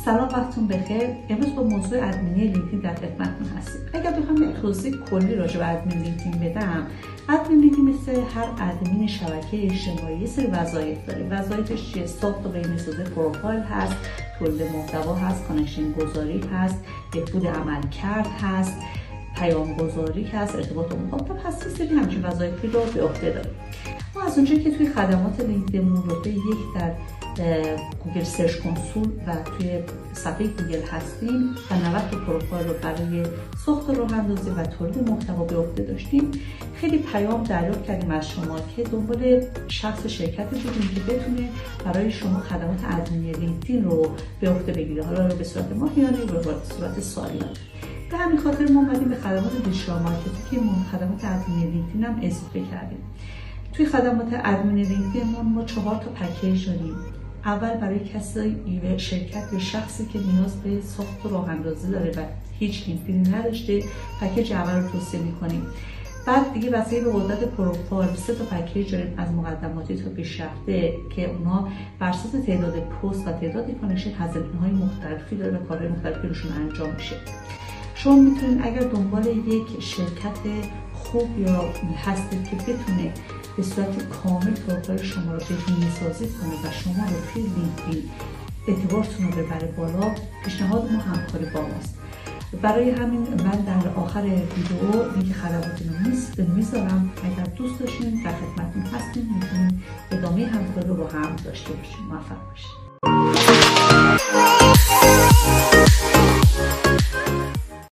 سلام، وقتتون بخیر. امروز با موضوع ادمینی لینکدین در خدمتتون هستیم. اگر بخوام یک توضیح کلی راجع به ادمین لینکدین بدم، ادمین لینکدین مثل هر ادمین شبکه اجتماعی یه سری وظایف داره. وظایفش چیه؟ ساخت و بهینه‌سازی پروفایل هست، تولید محتوا هست، کانکشن گذاری هست، بهبود عملکرد هست، پیام گذاری هست، ارتباط با مخاطب هست. یه سری همچین وظایفی رو به عهده داره. ما از اونجایی که توی خدمات لینکدین رتبه 1 در گوگل سرچ کنسول و توی صفحه گوگل هستیم و 90 تا پروفایل رو برای ساخت راه اندازی و تولید محتوا به عهده داشتیم، خیلی پیام دریافت کردیم از شما که دنبال شخص شرکتی بودیم که بتونه برای شما خدمات ادمینی لینکدین رو به عهده بگیره، حالا به صورت ماهیانه یا به صورت سالیانه. به همین خاطر ما اومدیم به خدمات دیجیتال مارکتینگ که خدمات ادمینی لینکدین هم اضافه کردیم. توی خدمات ادمین لینکدین ما 4 تا پکیج داریم. اول برای کسی شرکت یا شخصی که نیاز به ساخت و راه اندازی داره و هیچ لینکدین نداشته، پکیج اول رو توصیه می‌کنیم. بعد دیگه واسه به قدرت پروفایل 3 تا پکیج داریم از مقدماتی تا پیشرفته که اونها بر اساس تعداد پست و تعداد کانکشن هزینه‌های مختلفی داره و کارهای مختلفی روشون انجام میشه. شما میتونید اگر دنبال یک شرکت خوب یا هستید که بتونه به صورت کامل پروفایل شما رو بهینه‌سازی کنه و شما رو توی لینکدین اعتبارتون رو ببره بالا، پیشنهاد ما همکاری با ماست. برای همین من در آخر ویدیو لینک خدماتون رو میذارم. اگر دوست داشتین در خدمتتون هستیم، میتونید ادامه همکاری رو با هم داشته باشیم. موفق باشید.